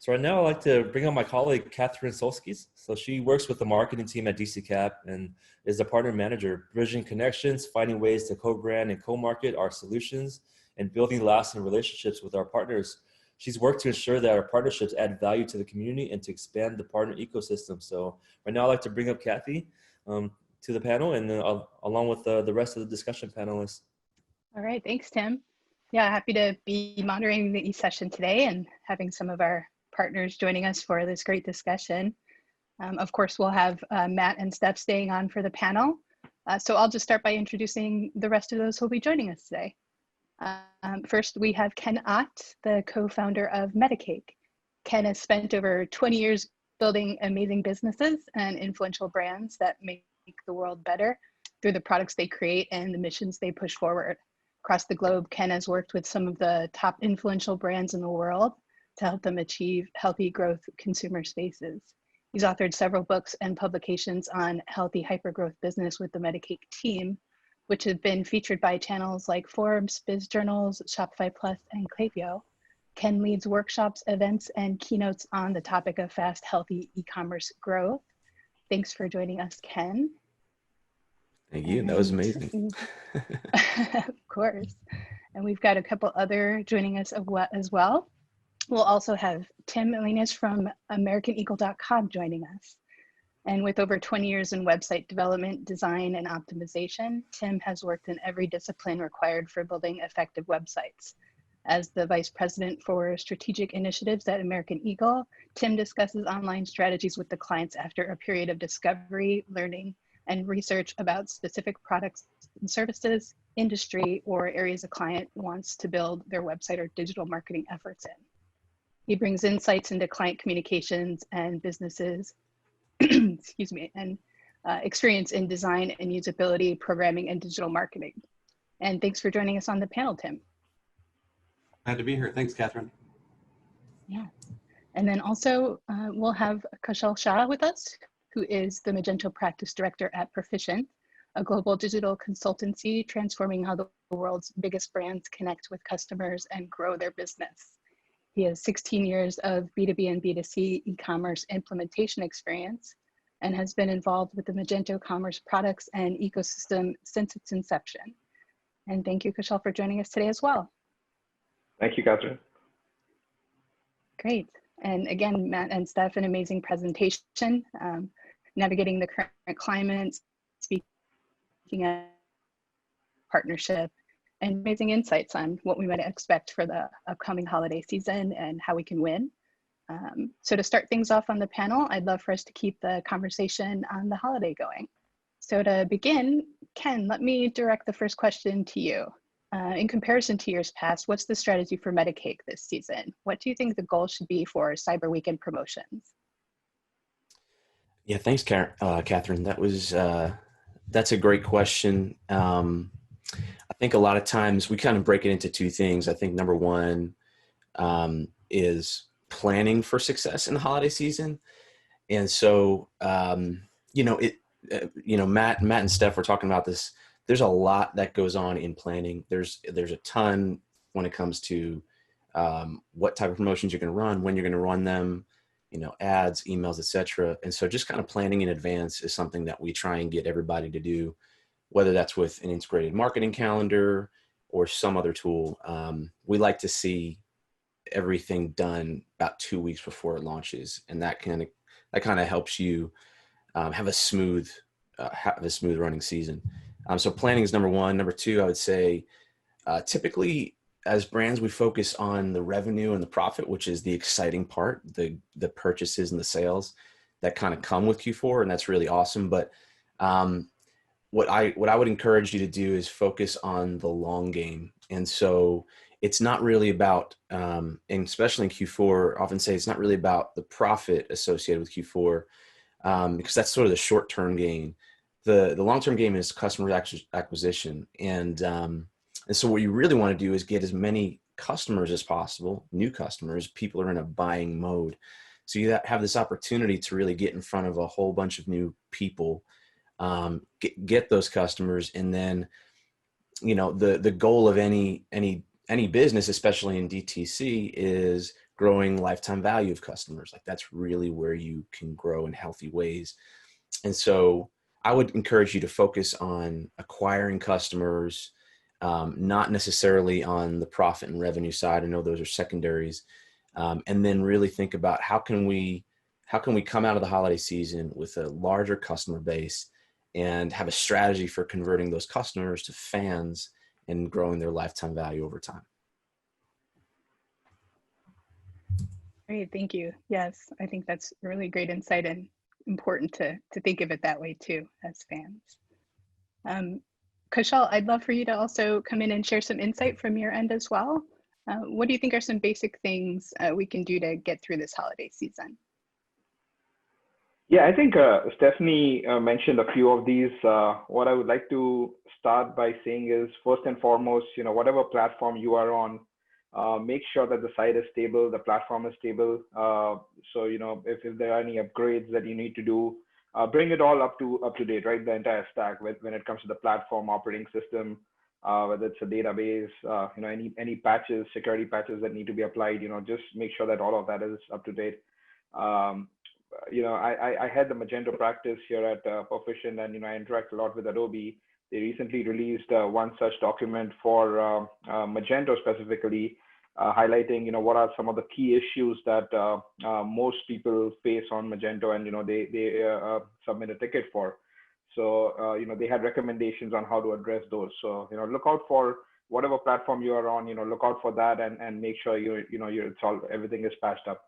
So right now I'd like to bring on my colleague, Catherine Solskis. So she works with the marketing team at DCKAP and is a partner manager, bridging connections, finding ways to co-brand and co-market our solutions, and building lasting relationships with our partners. She's worked to ensure that our partnerships add value to the community and to expand the partner ecosystem. So right now I'd like to bring up Kathy to the panel and along with the rest of the discussion panelists. All right, thanks, Tim. Yeah, happy to be moderating the session today and having some of our partners joining us for this great discussion. Of course, we'll have Matt and Steph staying on for the panel. So I'll just start by introducing the rest of those who will be joining us today. First, we have Ken Ott, the co-founder of Metacake. Ken has spent over 20 years building amazing businesses and influential brands that make the world better through the products they create and the missions they push forward. Across the globe, Ken has worked with some of the top influential brands in the world to help them achieve healthy growth consumer spaces. He's authored several books and publications on healthy hypergrowth business with the Metacake team, which have been featured by channels like Forbes, Biz Journals, Shopify Plus, and Klaviyo. Ken leads workshops, events, and keynotes on the topic of fast, healthy e-commerce growth. Thanks for joining us, Ken. Thank you. That was amazing. Of course. And we've got a couple other joining us as well. We'll also have Tim Ahlenius from AmericanEagle.com joining us. And with over 20 years in website development, design, and optimization, Tim has worked in every discipline required for building effective websites. As the Vice President for Strategic Initiatives at American Eagle, Tim discusses online strategies with the clients after a period of discovery, learning, and research about specific products and services, industry, or areas a client wants to build their website or digital marketing efforts in. He brings insights into client communications and businesses, excuse me, and experience in design and usability, programming, and digital marketing. And thanks for joining us on the panel, Tim. Glad to be here. Thanks, Catherine. Yeah. And then also we'll have Kaushal Shah with us, who is the Magento Practice Director at Proficient, a global digital consultancy transforming how the world's biggest brands connect with customers and grow their business. He has 16 years of B2B and B2C e-commerce implementation experience and has been involved with the Magento commerce products and ecosystem since its inception. And thank you, Kaushal, for joining us today as well. Thank you, Catherine. Great. And again, Matt and Steph, an amazing presentation, navigating the current climate, speaking of partnership, and amazing insights on what we might expect for the upcoming holiday season and how we can win. So to start things off on the panel, I'd love for us to keep the conversation on the holiday going. So to begin, Ken, let me direct the first question to you. In comparison to years past, what's the strategy for Metacake this season? What do you think the goal should be for Cyber Weekend promotions? Yeah, thanks, Catherine. That's a great question. I think a lot of times we kind of break it into two things. I think number one is planning for success in the holiday season. And so, Matt and Steph were talking about this. There's a lot that goes on in planning. There's a ton when it comes to what type of promotions you're going to run, when you're going to run them, ads, emails, etc. And so just kind of planning in advance is something that we try and get everybody to do, whether that's with an integrated marketing calendar or some other tool. We like to see everything done about 2 weeks before it launches, and that kind of helps you have a smooth running season. So planning is number one. Number two, I would say typically as brands, we focus on the revenue and the profit, which is the exciting part, the purchases and the sales that kind of come with Q4, and that's really awesome. But what I would encourage you to do is focus on the long game. And so it's not really about, and especially in Q4, I often say it's not really about the profit associated with Q4, because that's sort of the short-term gain. The long-term game is customer acquisition. And so what you really want to do is get as many customers as possible, new customers. People are in a buying mode. So you have this opportunity to really get in front of a whole bunch of new people, get those customers. And then, the goal of any business, especially in DTC, is growing lifetime value of customers. Like that's really where you can grow in healthy ways. And so I would encourage you to focus on acquiring customers, not necessarily on the profit and revenue side. I know those are secondaries. And then really think about how can we come out of the holiday season with a larger customer base and have a strategy for converting those customers to fans and growing their lifetime value over time. Great, thank you. Yes, I think that's really great insight and important to think of it that way too as fans. Kaushal, I'd love for you to also come in and share some insight from your end as well. What do you think are some basic things we can do to get through this holiday season? Yeah, I think Stephanie mentioned a few of these. What I would like to start by saying is, first and foremost, whatever platform you are on, make sure that the site is stable, the platform is stable. So, if there are any upgrades that you need to do, bring it all up to date, right? The entire stack when it comes to the platform, operating system, whether it's a database, any patches, security patches that need to be applied, just make sure that all of that is up to date. I had the Magento practice here at Proficient, and I interact a lot with Adobe. They recently released one such document for Magento specifically, highlighting what are some of the key issues that most people face on Magento, and they submit a ticket for. So they had recommendations on how to address those. So look out for whatever platform you are on. Look out for that and make sure everything is patched up.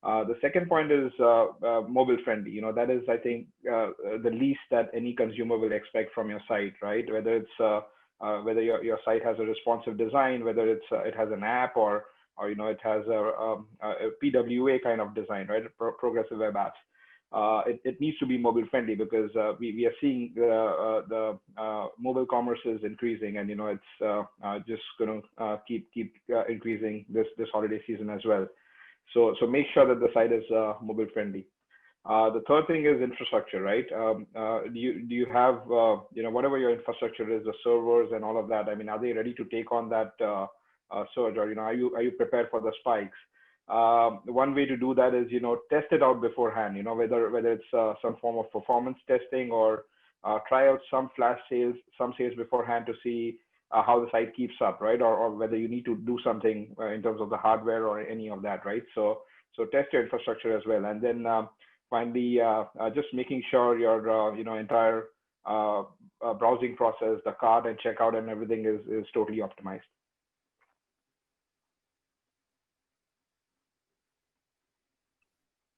The second point is mobile friendly. That is, I think, the least that any consumer will expect from your site, right? Whether it's whether your site has a responsive design, whether it has an app or it has a PWA kind of design, right? Progressive web apps. It needs to be mobile friendly because we are seeing the mobile commerce is increasing, and it's just going to keep increasing this holiday season as well. So make sure that the site is mobile friendly. The third thing is infrastructure, right? Do you have whatever your infrastructure is, the servers and all of that? I mean, are they ready to take on that surge, or are you prepared for the spikes? One way to do that is test it out beforehand. Whether it's some form of performance testing or try out some flash sales, some sales beforehand to see how the site keeps up, right? Or whether you need to do something in terms of the hardware or any of that, right? So test your infrastructure as well, and then finally, just making sure your entire browsing process, the cart and checkout and everything is totally optimized.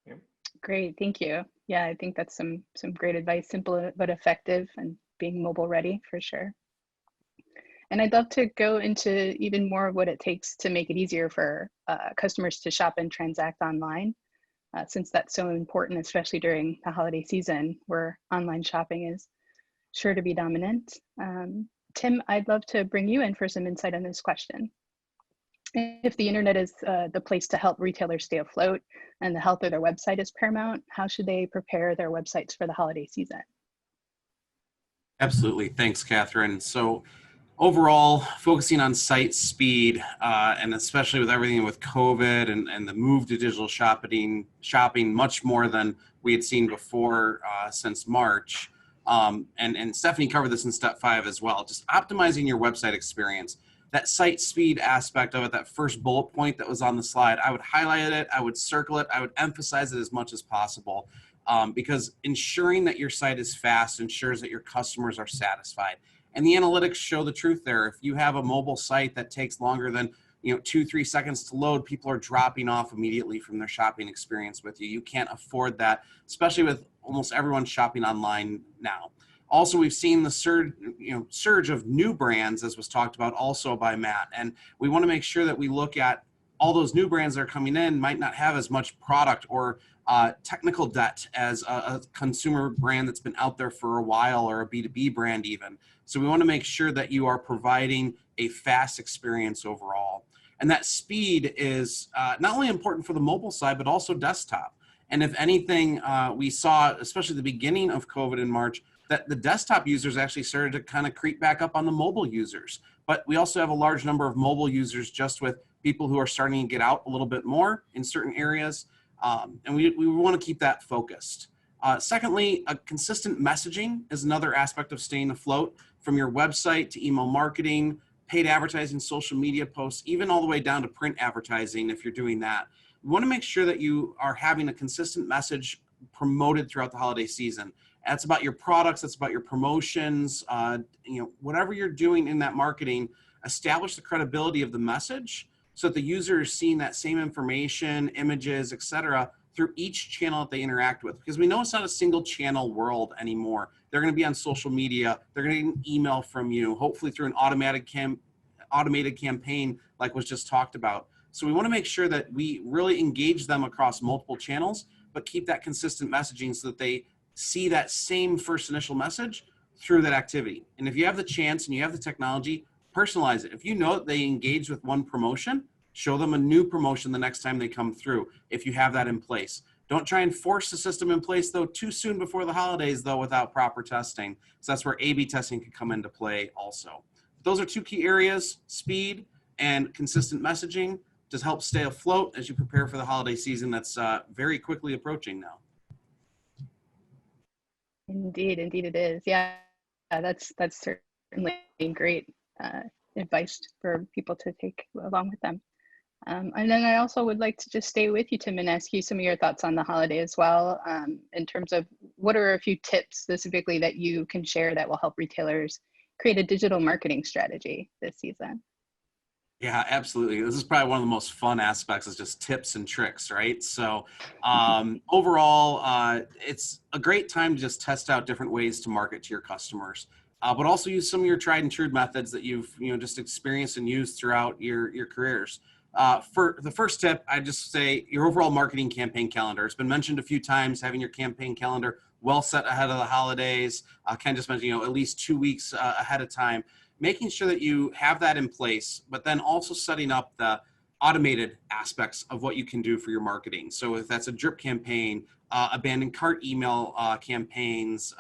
Yeah. Great, thank you. Yeah, I think that's some great advice, simple but effective, and being mobile ready for sure. And I'd love to go into even more of what it takes to make it easier for customers to shop and transact online, since that's so important, especially during the holiday season where online shopping is sure to be dominant. Tim, I'd love to bring you in for some insight on this question. If the internet is the place to help retailers stay afloat and the health of their website is paramount, how should they prepare their websites for the holiday season? Absolutely. Thanks, Catherine. So overall, focusing on site speed, and especially with everything with COVID and the move to digital shopping much more than we had seen before since March. And Stephanie covered this in step 5 as well, just optimizing your website experience. That site speed aspect of it, that first bullet point that was on the slide, I would highlight it, I would circle it, I would emphasize it as much as possible, because ensuring that your site is fast ensures that your customers are satisfied. And the analytics show the truth there. If you have a mobile site that takes longer than 2-3 seconds to load, people are dropping off immediately from their shopping experience with you. You can't afford that, especially with almost everyone shopping online now. Also, we've seen the surge of new brands, as was talked about also by Matt. And we want to make sure that we look at all those new brands that are coming in might not have as much product or technical debt as a consumer brand that's been out there for a while, or a B2B brand even. So we want to make sure that you are providing a fast experience overall. And that speed is not only important for the mobile side, but also desktop. And if anything, we saw, especially at the beginning of COVID in March, that the desktop users actually started to kind of creep back up on the mobile users. But we also have a large number of mobile users just with people who are starting to get out a little bit more in certain areas. And we want to keep that focused. Secondly, a consistent messaging is another aspect of staying afloat, from your website to email marketing, paid advertising, social media posts, even all the way down to print advertising if you're doing that. We want to make sure that you are having a consistent message promoted throughout the holiday season. That's about your products, that's about your promotions, whatever you're doing in that marketing, establish the credibility of the message so that the user is seeing that same information, images, etc., through each channel that they interact with. Because we know it's not a single channel world anymore. They're going to be on social media. They're going to get an email from you, hopefully through an automated campaign like was just talked about. So we want to make sure that we really engage them across multiple channels, but keep that consistent messaging so that they see that same first initial message through that activity. And if you have the chance and you have the technology, personalize it. If you know that they engage with one promotion, show them a new promotion the next time they come through, if you have that in place. Don't try and force the system in place, though, too soon before the holidays, though, without proper testing. So that's where A/B testing can come into play also. Those are two key areas, speed and consistent messaging, to help stay afloat as you prepare for the holiday season that's very quickly approaching now. Indeed it is. Yeah, that's certainly great advice for people to take along with them. And then I also would like to just stay with you, Tim, and ask you some of your thoughts on the holiday as well, in terms of what are a few tips specifically that you can share that will help retailers create a digital marketing strategy this season? Yeah, absolutely. This is probably one of the most fun aspects, is just tips and tricks, right? So overall, it's a great time to just test out different ways to market to your customers, but also use some of your tried and true methods that you've just experienced and used throughout your careers. For the first tip, I just say your overall marketing campaign calendar. It's been mentioned a few times, having your campaign calendar well set ahead of the holidays. Ken just mentioned, at least 2 weeks ahead of time, making sure that you have that in place, but then also setting up the automated aspects of what you can do for your marketing. So if that's a drip campaign, abandoned cart email campaigns,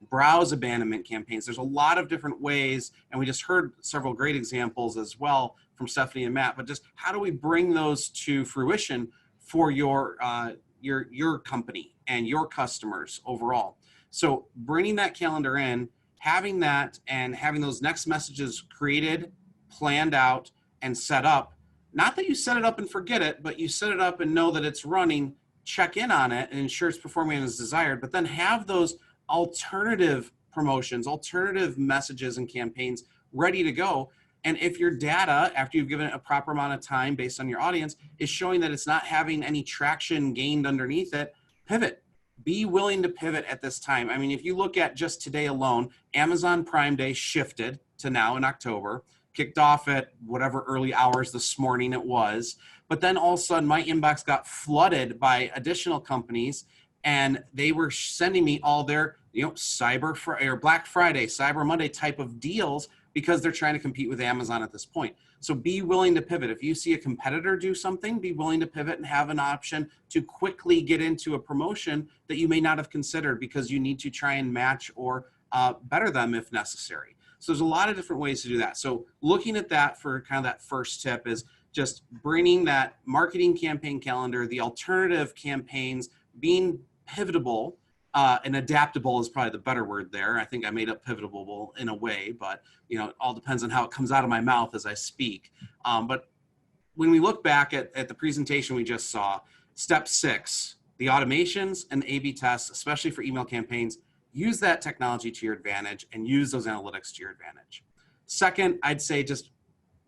browse abandonment campaigns, there's a lot of different ways, and we just heard several great examples as well from Stephanie and Matt, but just how do we bring those to fruition for your company and your customers overall? So bringing that calendar in, having that, and having those next messages created, planned out, and set up. Not that you set it up and forget it, but you set it up and know that it's running, check in on it, and ensure it's performing as desired, but then have those alternative promotions, alternative messages and campaigns ready to go. And if your data, after you've given it a proper amount of time based on your audience, is showing that it's not having any traction gained underneath it, pivot. Be willing to pivot at this time. I mean, if you look at just today alone, Amazon Prime Day shifted to now in October, kicked off at whatever early hours this morning it was, but then all of a sudden my inbox got flooded by additional companies, and they were sending me all their, Black Friday, Cyber Monday type of deals, because they're trying to compete with Amazon at this point. So be willing to pivot. If you see a competitor do something, be willing to pivot and have an option to quickly get into a promotion that you may not have considered, because you need to try and match or better them if necessary. So there's a lot of different ways to do that. So looking at that for kind of that first tip is just bringing that marketing campaign calendar, the alternative campaigns, being pivotable, and adaptable is probably the better word there. I think I made up pivotable in a way, but it all depends on how it comes out of my mouth as I speak. But when we look back at the presentation we just saw, step 6, the automations and the A/B tests, especially for email campaigns, use that technology to your advantage and use those analytics to your advantage. Second, I'd say just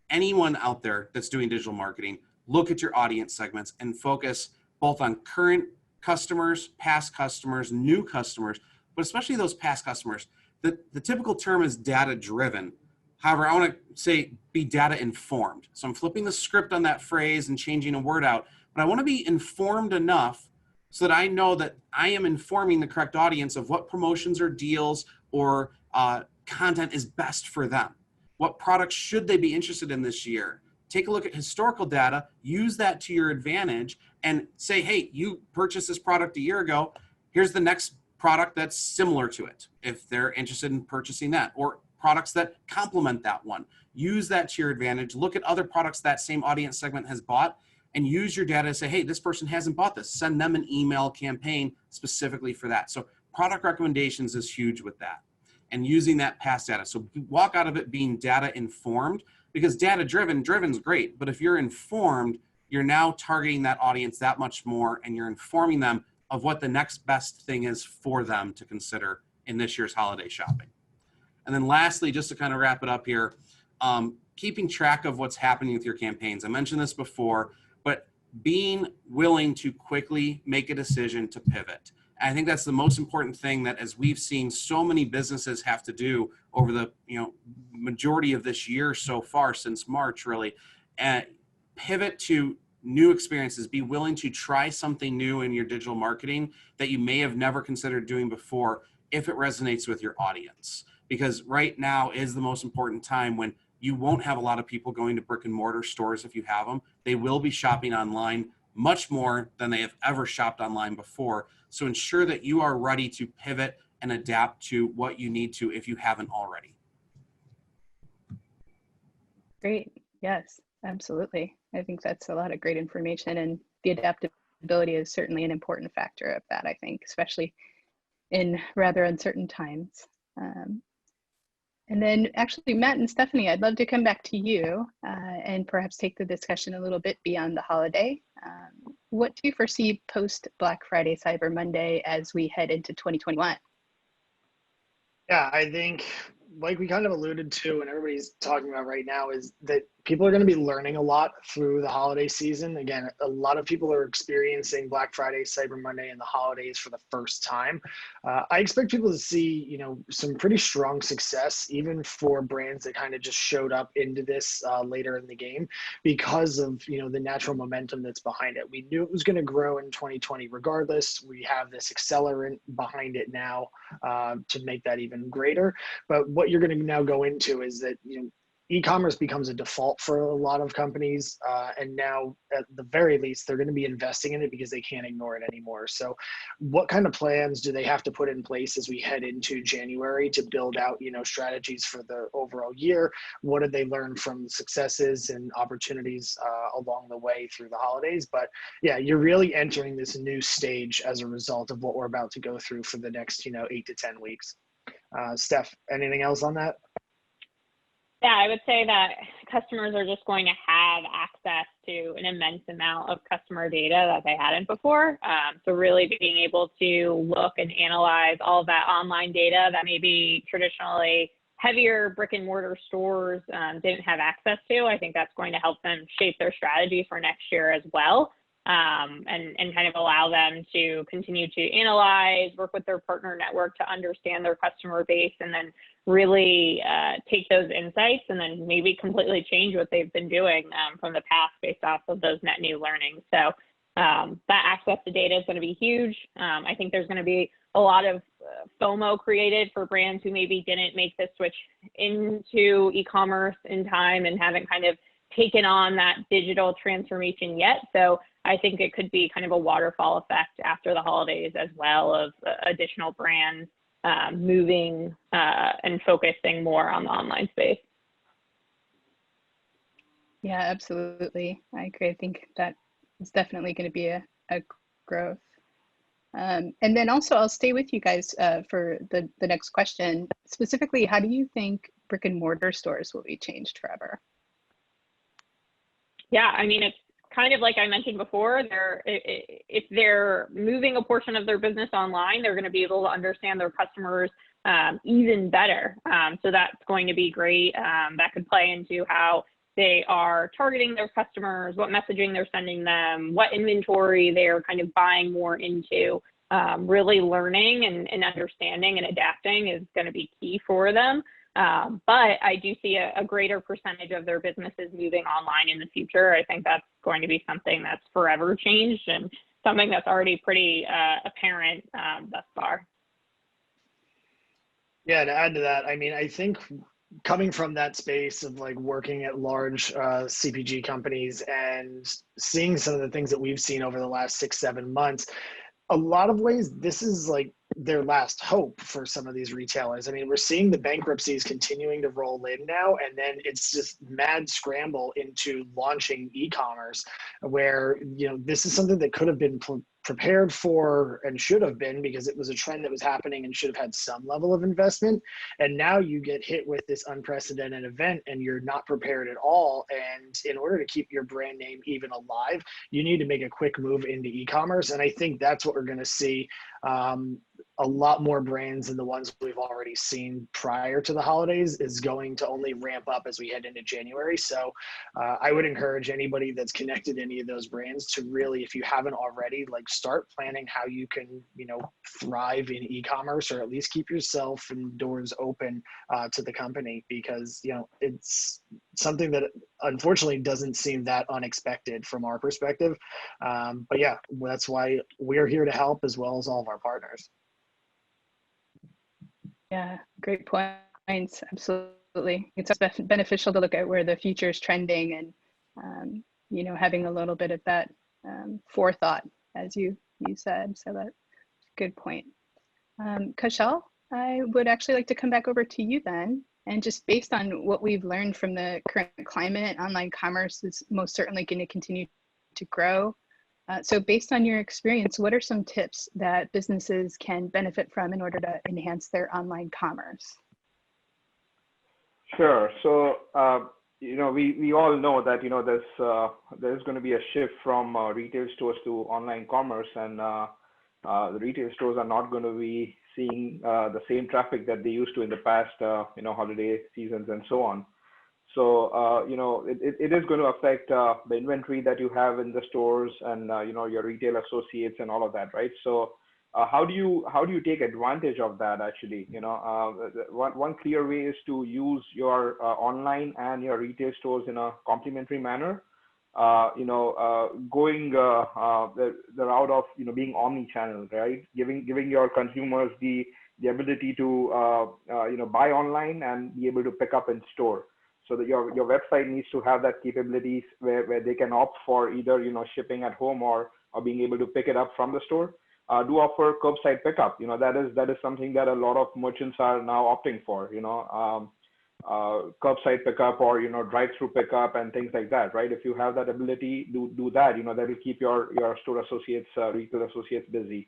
anyone out there that's doing digital marketing, look at your audience segments and focus both on current customers, past customers, new customers, but especially those past customers. The typical term is data driven. However, I want to say be data informed. So I'm flipping the script on that phrase and changing a word out, but I want to be informed enough so that I know that I am informing the correct audience of what promotions or deals or content is best for them. What products should they be interested in this year? Take a look at historical data, use that to your advantage, and say, hey, you purchased this product a year ago, here's the next product that's similar to it, if they're interested in purchasing that. Or products that complement that one. Use that to your advantage. Look at other products that same audience segment has bought and use your data to say, hey, this person hasn't bought this. Send them an email campaign specifically for that. So product recommendations is huge with that, and using that past data. So walk out of it being data informed, because data driven is great. But if you're informed, you're now targeting that audience that much more, and you're informing them of what the next best thing is for them to consider in this year's holiday shopping. And then lastly, just to kind of wrap it up here, keeping track of what's happening with your campaigns. I mentioned this before, but being willing to quickly make a decision to pivot. And I think that's the most important thing that, as we've seen so many businesses have to do over the majority of this year so far, since March really, pivot to new experiences. Be willing to try something new in your digital marketing that you may have never considered doing before, if it resonates with your audience. Because right now is the most important time when you won't have a lot of people going to brick and mortar stores. If you have them, they will be shopping online much more than they have ever shopped online before. So ensure that you are ready to pivot and adapt to what you need to if you haven't already. Great. Yes, absolutely. I think that's a lot of great information, and the adaptability is certainly an important factor of that, I think, especially in rather uncertain times. And then actually, Matt and Stephanie, I'd love to come back to you and perhaps take the discussion a little bit beyond the holiday. What do you foresee post Black Friday, Cyber Monday as we head into 2021? Yeah, I think, like we kind of alluded to and everybody's talking about right now, is that people are going to be learning a lot through the holiday season. Again, a lot of people are experiencing Black Friday, Cyber Monday, and the holidays for the first time. I expect people to see, some pretty strong success, even for brands that kind of just showed up into this later in the game, because of, the natural momentum that's behind it. We knew it was going to grow in 2020 regardless. We have this accelerant behind it now to make that even greater. But what you're going to now go into is that, e-commerce becomes a default for a lot of companies, and now at the very least they're going to be investing in it because they can't ignore it anymore. So what kind of plans do they have to put in place as we head into January to build out strategies for the overall year? What did they learn from successes and opportunities along the way through the holidays? But yeah, you're really entering this new stage as a result of what we're about to go through for the next 8 to 10 weeks. Steph, anything else on that? Yeah, I would say that customers are just going to have access to an immense amount of customer data that they hadn't before. So really being able to look and analyze all of that online data that maybe traditionally heavier brick and mortar stores didn't have access to, I think that's going to help them shape their strategy for next year as well. And kind of allow them to continue to analyze, work with their partner network to understand their customer base, and then really take those insights and then maybe completely change what they've been doing from the past based off of those net new learnings. So that access to data is going to be huge. I think there's going to be a lot of FOMO created for brands who maybe didn't make the switch into e-commerce in time and haven't kind of taken on that digital transformation yet. So I think it could be kind of a waterfall effect after the holidays as well, of additional brands moving and focusing more on the online space. Yeah, absolutely. I agree. I think that is definitely going to be a growth. And then also, I'll stay with you guys for the next question. Specifically, how do you think brick and mortar stores will be changed forever? Yeah, I mean, it's kind of like I mentioned before, if they're moving a portion of their business online, they're going to be able to understand their customers even better. So that's going to be great. That could play into how they are targeting their customers, what messaging they're sending them, what inventory they're kind of buying more into. Really learning and understanding and adapting is going to be key for them. But I do see a greater percentage of their businesses moving online in the future. I think that's going to be something that's forever changed and something that's already pretty apparent thus far. Yeah, to add to that, I mean, I think coming from that space of like working at large CPG companies and seeing some of the things that we've seen over the last 6-7 months, a lot of ways, this is like their last hope for some of these retailers. I mean, we're seeing the bankruptcies continuing to roll in now, and then it's just mad scramble into launching e-commerce, where, you know, this is something that could have been prepared for and should have been, because it was a trend that was happening and should have had some level of investment. And now you get hit with this unprecedented event and you're not prepared at all. And in order to keep your brand name even alive, you need to make a quick move into e-commerce. And I think that's what we're going to see. A lot more brands than the ones we've already seen prior to the holidays is going to only ramp up as we head into January. So I would encourage anybody that's connected to any of those brands to really, if you haven't already, like, start planning how you can, you know, thrive in e-commerce, or at least keep yourself and doors open to the company, because, you know, it's something that unfortunately doesn't seem that unexpected from our perspective. But yeah, that's why we're here to help, as well as all of our partners. Yeah, great points. Absolutely. It's beneficial to look at where the future is trending, and, you know, having a little bit of that forethought, as you said. So that's a good point. Kaushal, I would actually like to come back over to you then. And just based on what we've learned from the current climate, online commerce is most certainly going to continue to grow. So based on your experience, what are some tips that businesses can benefit from in order to enhance their online commerce? Sure. So, you know, we all know that, you know, there's going to be a shift from retail stores to online commerce, and the retail stores are not going to be seeing the same traffic that they used to in the past, you know, holiday seasons and so on. So, you know, it is going to affect the inventory that you have in the stores, and, you know, your retail associates and all of that, right? So how do you take advantage of that, actually? You know, one clear way is to use your online and your retail stores in a complementary manner. You know, going the route of, you know, being omni-channel, right? Giving your consumers the ability to, you know, buy online and be able to pick up in store. So that your website needs to have that capabilities where they can opt for either, you know, shipping at home or being able to pick it up from the store. Do offer curbside pickup. You know, that is something that a lot of merchants are now opting for. You know, curbside pickup, or, you know, drive-through pickup and things like that, right? If you have that ability, do that. You know, that will keep your store associates, retail associates busy.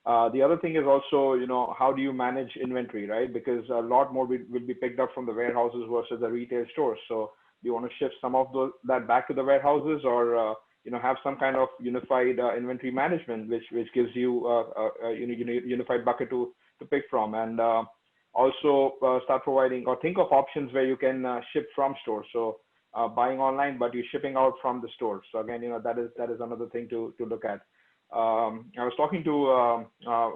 The other thing is also, you know, how do you manage inventory, right? Because a lot more will be picked up from the warehouses versus the retail stores. So do you want to shift some of that back to the warehouses, or you know, have some kind of unified inventory management, which gives you a unified bucket to pick from, and also start providing, or think of options where you can ship from stores. So buying online, but you're shipping out from the store. So again, you know, that is another thing to look at. I was talking to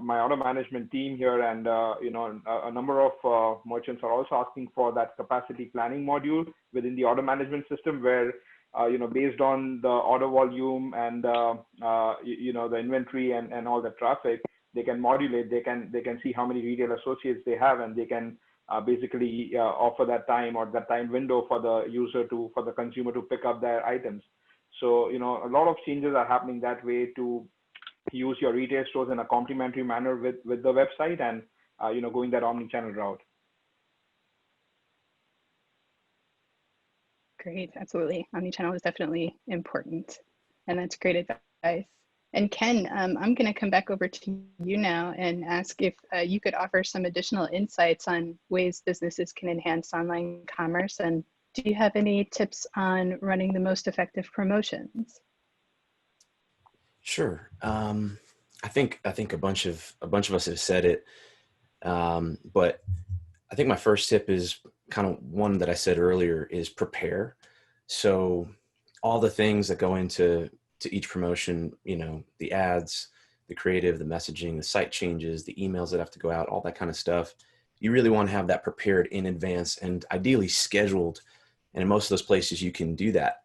my order management team here, and you know, a number of merchants are also asking for that capacity planning module within the order management system, where you know, based on the order volume and you know, the inventory and all the traffic, they can modulate. They can see how many retail associates they have, and they can basically offer that time, or that time window for the consumer to pick up their items. So, you know, a lot of changes are happening that way to use your retail stores in a complementary manner with the website, and you know, going that omni-channel route. Great, absolutely. Omnichannel is definitely important, and that's great advice. And Ken, I'm going to come back over to you now and ask if you could offer some additional insights on ways businesses can enhance online commerce, and do you have any tips on running the most effective promotions? Sure. I think a bunch of us have said it, but I think my first tip is kind of one that I said earlier, is prepare. So all the things that go into each promotion, you know, the ads, the creative, the messaging, the site changes, the emails that have to go out, all that kind of stuff. You really want to have that prepared in advance, and ideally scheduled. And in most of those places you can do that.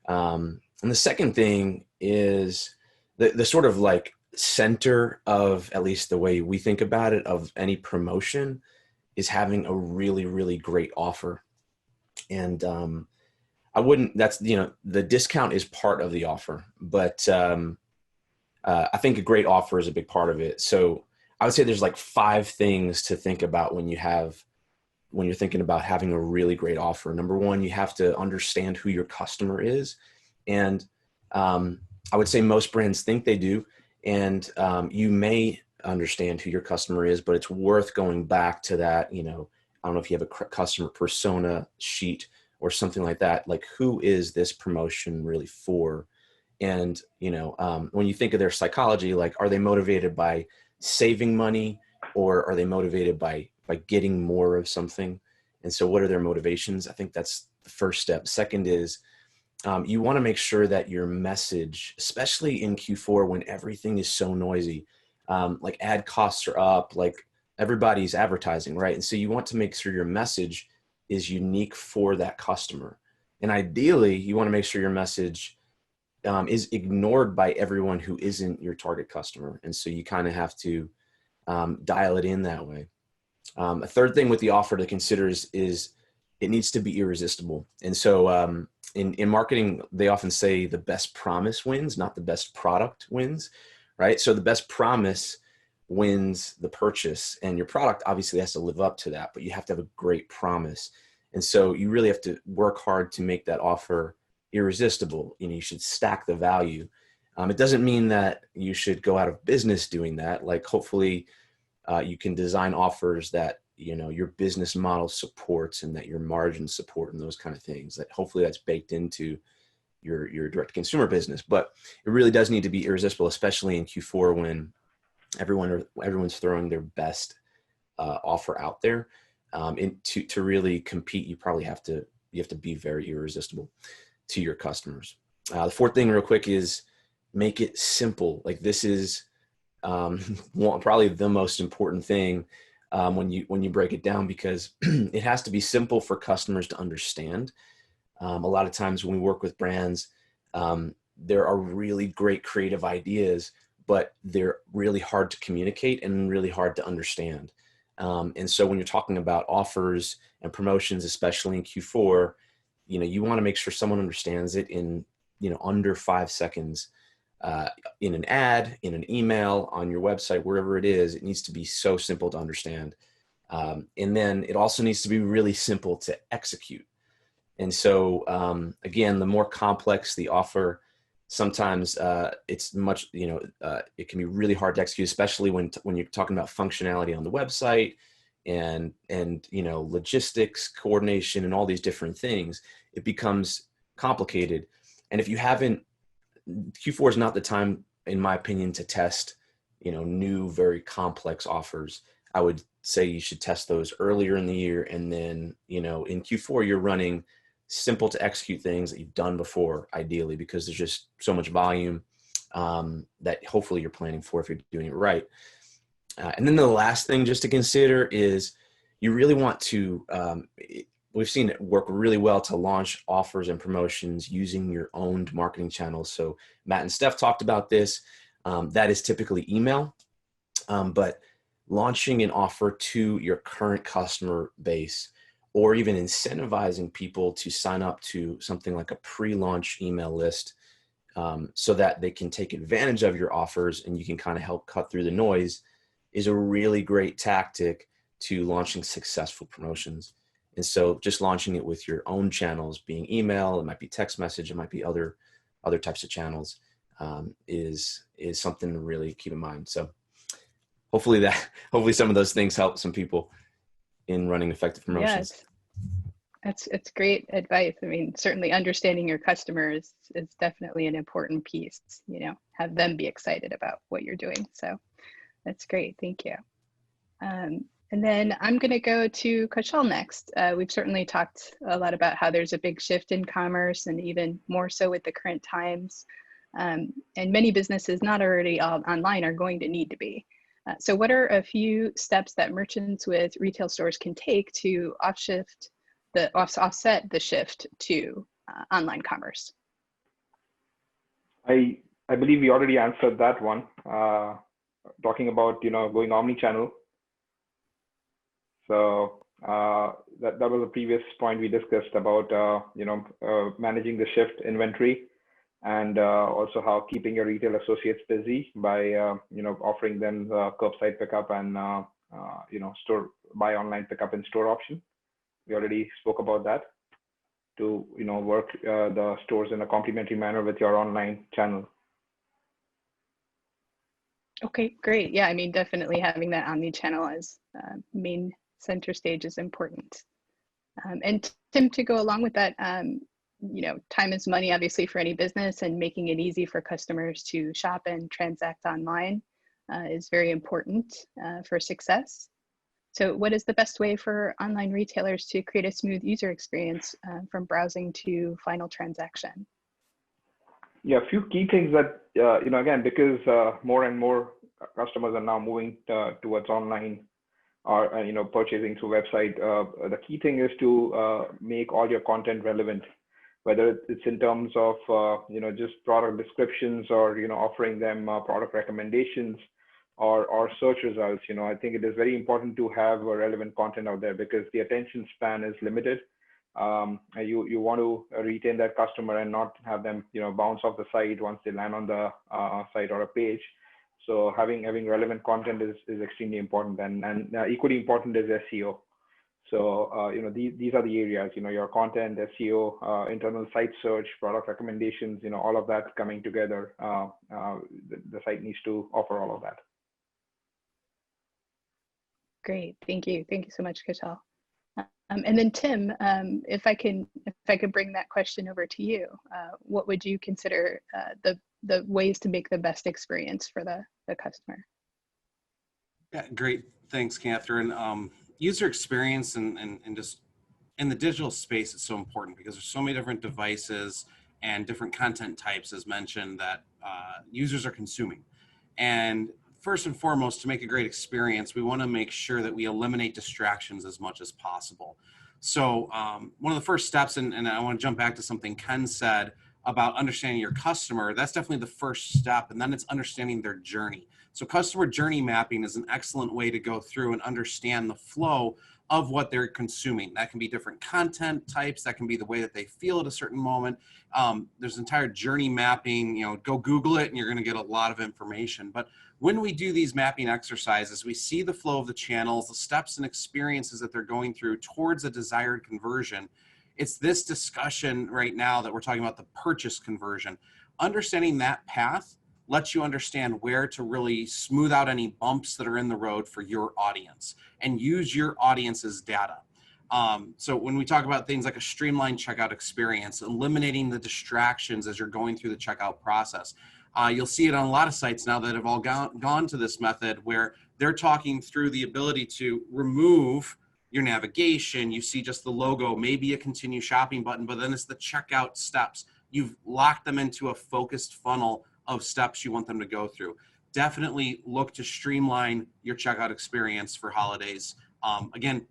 And the second thing is the sort of like center of, at least the way we think about it, of any promotion is having a really, really great offer. And that's, you know, the discount is part of the offer, but I think a great offer is a big part of it. So I would say there's like 5 things to think about when you're thinking about having a really great offer. Number one, you have to understand who your customer is. And I would say most brands think they do. And you may understand who your customer is, but it's worth going back to that. I don't know if you have a customer persona sheet or something like that. Like, who is this promotion really for? And, when you think of their psychology, like, are they motivated by saving money, or are they motivated by getting more of something? And so what are their motivations? I think that's the first step. Second is you want to make sure that your message, especially in Q4 when everything is so noisy, like ad costs are up, like everybody's advertising, right? And so you want to make sure your message is unique for that customer. And ideally, you want to make sure your message is ignored by everyone who isn't your target customer. And so you kind of have to dial it in that way. A third thing with the offer to consider is it needs to be irresistible. And so in marketing, they often say the best promise wins, not the best product wins, right? So the best promise wins the purchase, and your product obviously has to live up to that, but you have to have a great promise. And so you really have to work hard to make that offer irresistible. You should stack the value. It doesn't mean that you should go out of business doing that. Like, hopefully you can design offers that, your business model supports and that your margins support and those kind of things, that hopefully that's baked into your direct consumer business. But it really does need to be irresistible, especially in Q4 when everyone's throwing their best offer out there. To really compete, you have to be very irresistible to your customers. The fourth thing real quick is make it simple. Like, this is probably the most important thing when you break it down, because it has to be simple for customers to understand. A lot of times when we work with brands, there are really great creative ideas, but they're really hard to communicate and really hard to understand. And so when you're talking about offers and promotions, especially in Q4, you want to make sure someone understands it in, under 5 seconds, in an ad, in an email, on your website, wherever it is. It needs to be so simple to understand. And then it also needs to be really simple to execute. And so, again, the more complex the offer, sometimes it's much, it can be really hard to execute, especially when you're talking about functionality on the website and logistics, coordination, and all these different things. It becomes complicated. And if you haven't, Q4 is not the time, in my opinion, to test, new, very complex offers. I would say you should test those earlier in the year. And then, in Q4, you're running simple to execute things that you've done before, ideally, because there's just so much volume that hopefully you're planning for if you're doing it right. And then the last thing just to consider is you really want to, we've seen it work really well to launch offers and promotions using your owned marketing channels. So Matt and Steph talked about this. That is typically email, but launching an offer to your current customer base, or even incentivizing people to sign up to something like a pre-launch email list so that they can take advantage of your offers and you can kind of help cut through the noise, is a really great tactic to launching successful promotions. And so just launching it with your own channels, being email, it might be text message, it might be other types of channels, is something to really keep in mind. So hopefully some of those things help some people in running effective promotions. Yeah, it's great advice. I mean, certainly understanding your customers is definitely an important piece, have them be excited about what you're doing. So that's great. Thank you. And then I'm going to go to Kaushal next. We've certainly talked a lot about how there's a big shift in commerce, and even more so with the current times. And many businesses not already all online are going to need to be. So what are a few steps that merchants with retail stores can take to offset the shift to online commerce? I believe we already answered that one, talking about going omni-channel. So that was a previous point we discussed about managing the shift inventory and also how keeping your retail associates busy by offering them curbside pickup and store buy online pickup in store option. We already spoke about that, to work the stores in a complementary manner with your online channel. Okay, great. Yeah, I mean, definitely having that omni-channel as main center stage is important. And Tim, to go along with that, time is money, obviously, for any business, and making it easy for customers to shop and transact online is very important for success. So what is the best way for online retailers to create a smooth user experience from browsing to final transaction? Yeah, a few key things that, again, because more and more customers are now moving towards online or, purchasing through website, the key thing is to make all your content relevant, whether it's in terms of, just product descriptions or, offering them product recommendations or search results. I think it is very important to have relevant content out there because the attention span is limited. You want to retain that customer and not have them, bounce off the site once they land on the site or a page. So having relevant content is extremely important, and equally important is SEO. So these are the areas, your content, SEO, internal site search, product recommendations, all of that coming together. The site needs to offer all of that. Great, thank you so much, Kaushal. And then Tim, if I could bring that question over to you, what would you consider the ways to make the best experience for the customer? Yeah, great. Thanks, Catherine. User experience and just in the digital space is so important because there's so many different devices and different content types, as mentioned, that users are consuming. And first and foremost, to make a great experience, we want to make sure that we eliminate distractions as much as possible. So one of the first steps, and I want to jump back to something Ken said about understanding your customer, that's definitely the first step, and then it's understanding their journey. So customer journey mapping is an excellent way to go through and understand the flow of what they're consuming. That can be different content types, that can be the way that they feel at a certain moment. There's entire journey mapping, go Google it and you're going to get a lot of information. But when we do these mapping exercises, we see the flow of the channels, the steps and experiences that they're going through towards a desired conversion. It's this discussion right now that we're talking about, the purchase conversion. Understanding that path lets you understand where to really smooth out any bumps that are in the road for your audience and use your audience's data. So when we talk about things like a streamlined checkout experience, eliminating the distractions as you're going through the checkout process, you'll see it on a lot of sites now that have all gone to this method where they're talking through the ability to remove your navigation. You see just the logo, maybe a continue shopping button, but then it's the checkout steps. You've locked them into a focused funnel of steps you want them to go through. Definitely look to streamline your checkout experience for holidays. Again,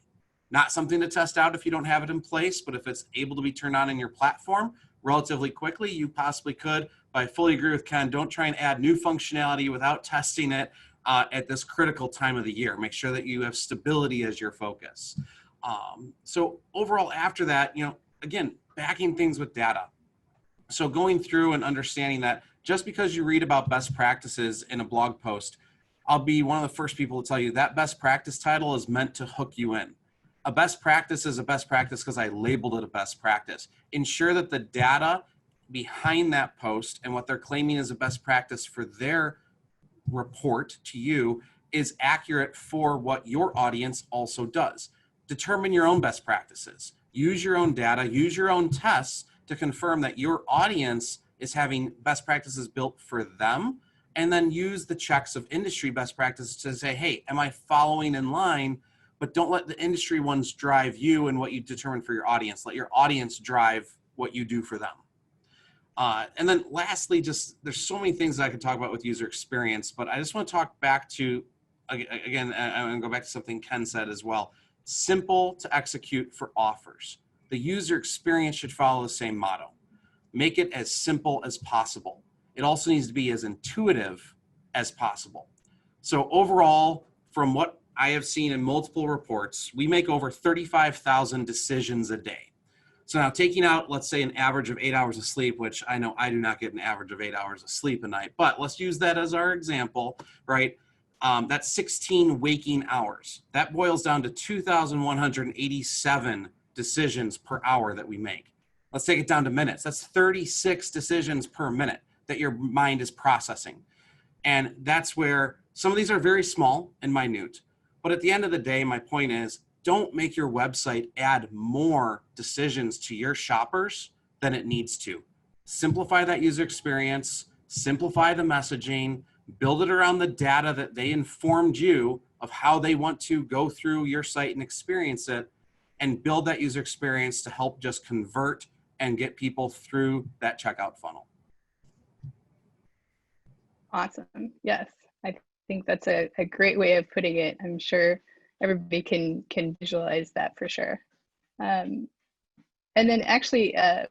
not something to test out if you don't have it in place, but if it's able to be turned on in your platform relatively quickly, you possibly could. But I fully agree with Ken, don't try and add new functionality without testing it at this critical time of the year. Make sure that you have stability as your focus. So overall, after that, again, backing things with data. So going through and understanding that just because you read about best practices in a blog post, I'll be one of the first people to tell you that best practice title is meant to hook you in. A best practice is a best practice because I labeled it a best practice. Ensure that the data behind that post and what they're claiming is a best practice for their report to you is accurate for what your audience also does. Determine your own best practices. Use your own data, use your own tests to confirm that your audience is having best practices built for them, and then use the checks of industry best practices to say, hey, am I following in line? But don't let the industry ones drive you and what you determine for your audience. Let your audience drive what you do for them. And then lastly, just there's so many things that I could talk about with user experience, but I just want to talk back to, again, I'm going to go back to something Ken said as well. Simple to execute for offers. The user experience should follow the same motto. Make it as simple as possible. It also needs to be as intuitive as possible. So overall, from what I have seen in multiple reports, we make over 35,000 decisions a day. So now taking out, let's say, an average of 8 hours of sleep, which I know I do not get an average of 8 hours of sleep a night, but let's use that as our example, right? That's 16 waking hours. That boils down to 2,187 decisions per hour that we make. Let's take it down to minutes. That's 36 decisions per minute that your mind is processing. And that's where some of these are very small and minute. But at the end of the day, my point is, don't make your website add more decisions to your shoppers than it needs to. Simplify that user experience, simplify the messaging, build it around the data that they informed you of how they want to go through your site and experience it, and build that user experience to help just convert and get people through that checkout funnel. Awesome. Yes, I think that's a great way of putting it. I'm sure everybody can visualize that for sure. And then actually, Ken,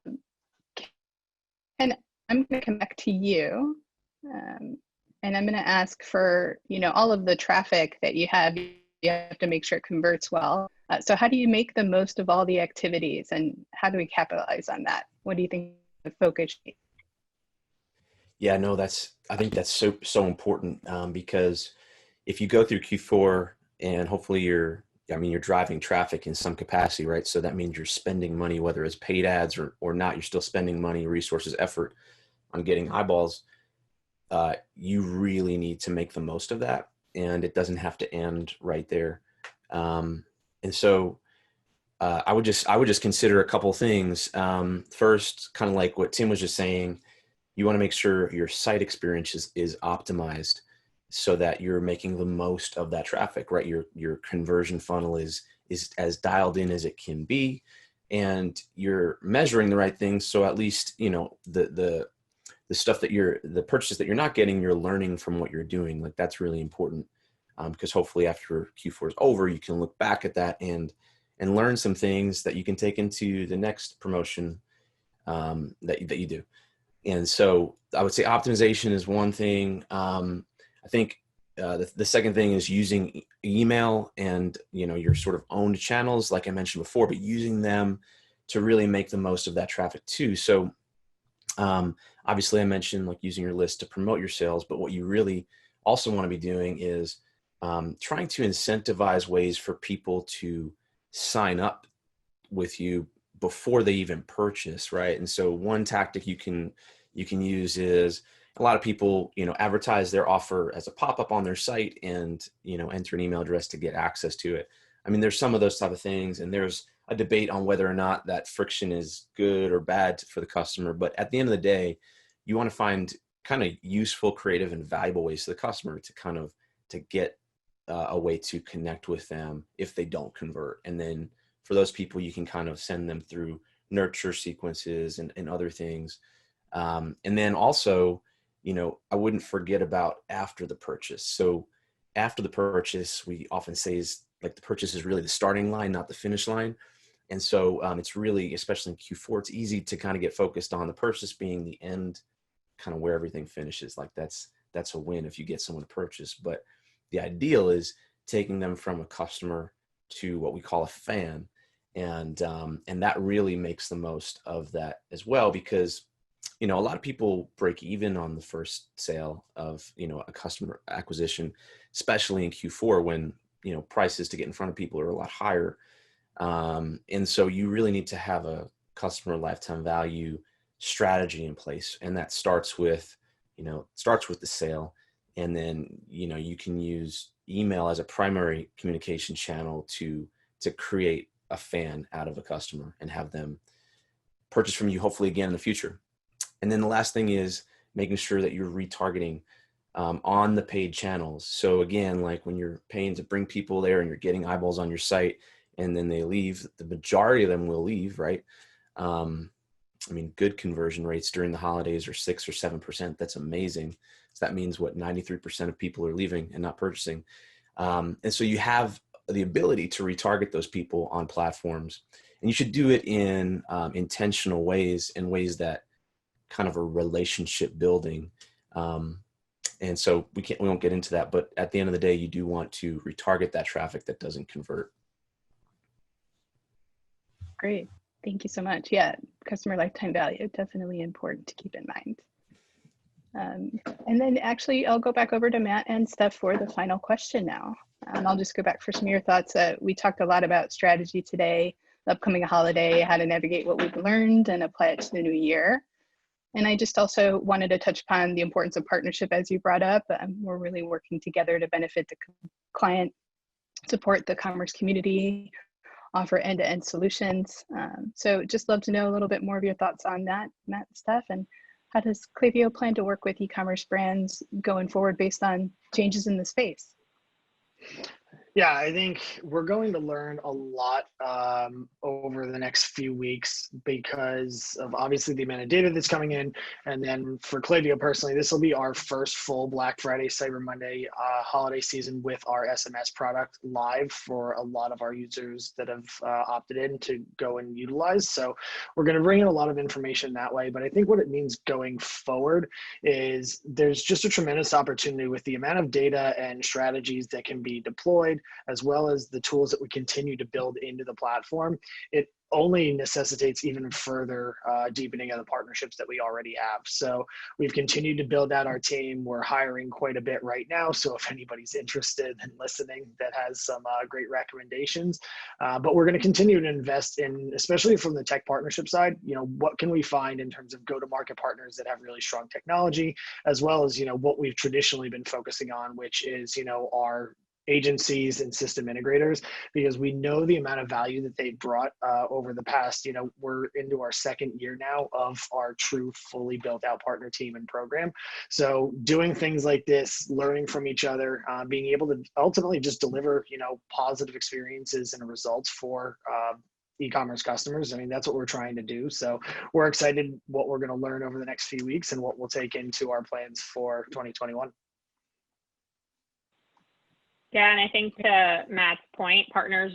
I'm going to come back to you, and I'm going to ask for, all of the traffic that you have to make sure it converts well. So how do you make the most of all the activities, and how do we capitalize on that? What do you think the focus should be? Yeah, no, I think that's so important, because if you go through Q4 and hopefully you're driving traffic in some capacity, right? So that means you're spending money, whether it's paid ads or not, you're still spending money, resources, effort on getting eyeballs. You really need to make the most of that, and it doesn't have to end right there. And so I would just consider a couple things. First, kind of like what Tim was just saying, you want to make sure your site experience is optimized so that you're making the most of that traffic, right? Your conversion funnel is as dialed in as it can be, and you're measuring the right things. So at least, the stuff the purchases that you're not getting, you're learning from what you're doing. Like, that's really important, because hopefully after Q4 is over, you can look back at that and learn some things that you can take into the next promotion that you do. And so I would say optimization is one thing. I think the second thing is using email and, your sort of owned channels, like I mentioned before, but using them to really make the most of that traffic too. So obviously I mentioned like using your list to promote your sales, but what you really also want to be doing is trying to incentivize ways for people to sign up with you before they even purchase, right? And so one tactic you can use is, a lot of people, advertise their offer as a pop-up on their site and, enter an email address to get access to it. I mean, there's some of those type of things, and there's a debate on whether or not that friction is good or bad for the customer. But at the end of the day, you want to find kind of useful, creative, and valuable ways to the customer to get a way to connect with them if they don't convert. And then for those people, you can kind of send them through nurture sequences and other things. And then also, I wouldn't forget about after the purchase. So after the purchase, we often say is like the purchase is really the starting line, not the finish line. And so it's really, especially in Q4, it's easy to kind of get focused on the purchase being the end, kind of where everything finishes. Like that's a win if you get someone to purchase. But the ideal is taking them from a customer to what we call a fan. And that really makes the most of that as well, because a lot of people break even on the first sale of, a customer acquisition, especially in Q4 when, prices to get in front of people are a lot higher. And so you really need to have a customer lifetime value strategy in place. And that starts with the sale. And then, you can use email as a primary communication channel to create a fan out of a customer and have them purchase from you, hopefully again in the future. And then the last thing is making sure that you're retargeting on the paid channels. So again, like when you're paying to bring people there and you're getting eyeballs on your site and then they leave, the majority of them will leave, right? Good conversion rates during the holidays are 6 or 7%. That's amazing. So that means 93% of people are leaving and not purchasing. And so you have the ability to retarget those people on platforms, and you should do it in intentional ways, in ways that kind of a relationship building. And so we won't get into that, but at the end of the day, you do want to retarget that traffic that doesn't convert. Great. Thank you so much. Yeah, customer lifetime value, definitely important to keep in mind. And then actually, I'll go back over to Matt and Steph for the final question now. I'll just go back for some of your thoughts. We talked a lot about strategy today, the upcoming holiday, how to navigate what we've learned and apply it to the new year. And I just also wanted to touch upon the importance of partnership, as you brought up. We're really working together to benefit the client, support the commerce community, offer end-to-end solutions. So just love to know a little bit more of your thoughts on that, Matt and Steph, and how does Klaviyo plan to work with e-commerce brands going forward based on changes in the space? Yeah, I think we're going to learn a lot over the next few weeks because of obviously the amount of data that's coming in. And then for Klaviyo personally, this will be our first full Black Friday, Cyber Monday holiday season with our SMS product live for a lot of our users that have opted in to go and utilize. So we're going to bring in a lot of information that way. But I think what it means going forward is there's just a tremendous opportunity with the amount of data and strategies that can be deployed, as well as the tools that we continue to build into the platform. It only necessitates even further deepening of the partnerships that we already have. So we've continued to build out our team. We're hiring quite a bit right now. So if anybody's interested in listening that has some great recommendations, but we're going to continue to invest in, especially from the tech partnership side, what can we find in terms of go-to-market partners that have really strong technology, as well as, what we've traditionally been focusing on, which is, our agencies and system integrators, because we know the amount of value that they brought over the past, we're into our second year now of our true fully built out partner team and program. So doing things like this, learning from each other, being able to ultimately just deliver, positive experiences and results for e-commerce customers. I mean, that's what we're trying to do. So we're excited what we're going to learn over the next few weeks and what we'll take into our plans for 2021. Yeah, and I think to Matt's point, partners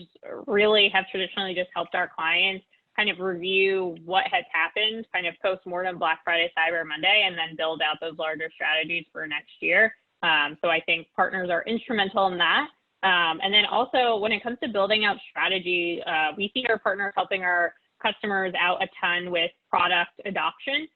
really have traditionally just helped our clients kind of review what has happened, kind of post-mortem Black Friday, Cyber Monday, and then build out those larger strategies for next year. So I think partners are instrumental in that. And then also when it comes to building out strategy, we see our partners helping our customers out a ton with product adoption.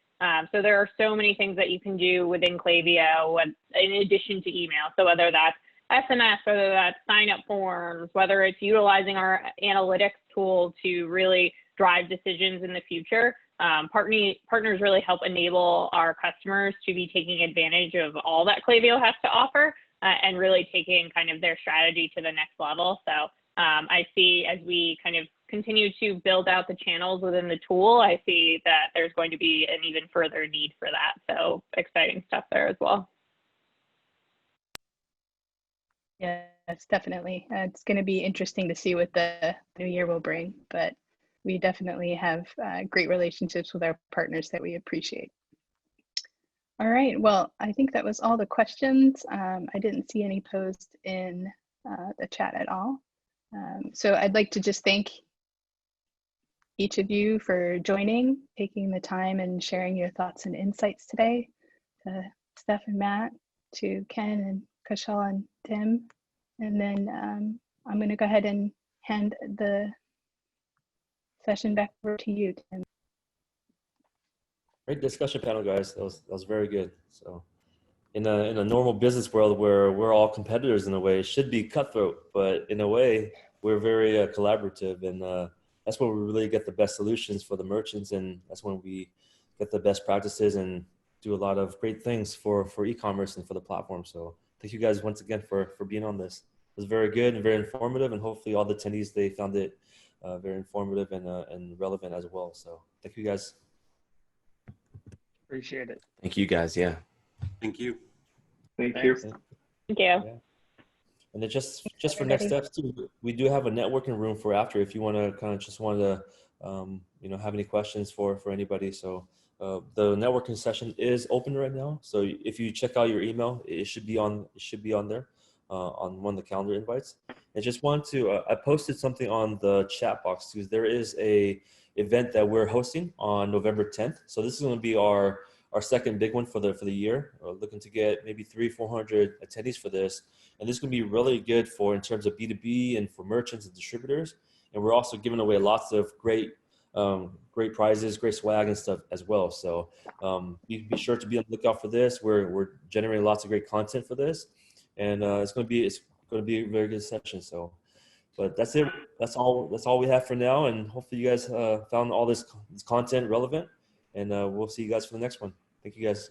So there are so many things that you can do within Klaviyo in addition to email. So whether that's SMS, whether that's sign-up forms, whether it's utilizing our analytics tool to really drive decisions in the future, partners really help enable our customers to be taking advantage of all that Klaviyo has to offer and really taking kind of their strategy to the next level. So I see as we kind of continue to build out the channels within the tool, I see that there's going to be an even further need for that. So exciting stuff there as well. Yes, definitely. It's going to be interesting to see what the new year will bring, but we definitely have great relationships with our partners that we appreciate. All right, well, I think that was all the questions. I didn't see any posed in the chat at all. So I'd like to just thank each of you for joining, taking the time and sharing your thoughts and insights today. To Steph and Matt, to Ken and Kaushal and Tim. And then I'm going to go ahead and hand the session back over to you, Tim. Great discussion panel, guys. That was very good. So in a normal business world where we're all competitors in a way, it should be cutthroat, but in a way we're very collaborative, and that's where we really get the best solutions for the merchants, and that's when we get the best practices and do a lot of great things for e-commerce and for the platform. So thank you guys once again for being on this. It was very good and very informative, and hopefully all the attendees, they found it very informative and relevant as well. So thank you guys. Appreciate it. Thank you guys. Yeah. Thank you. Thank you. Thank you. Yeah. And then just for next steps too, we do have a networking room for after if you want to kind of just want to have any questions for anybody. So the networking session is open right now. So if you check out your email, it should be on there on one of the calendar invites. I just want to I posted something on the chat box because there is a event that we're hosting on November 10th. So this is going to be our second big one for the year. We're looking to get maybe 300-400 attendees for this. And this is going to be really good in terms of B2B and for merchants and distributors. And we're also giving away lots of great great prizes, great swag and stuff as well. So be sure to be on the lookout for this. We're generating lots of great content for this, and it's going to be a very good session. So, but that's it. That's all we have for now, and hopefully you guys found all this content relevant, and we'll see you guys for the next one. Thank you guys.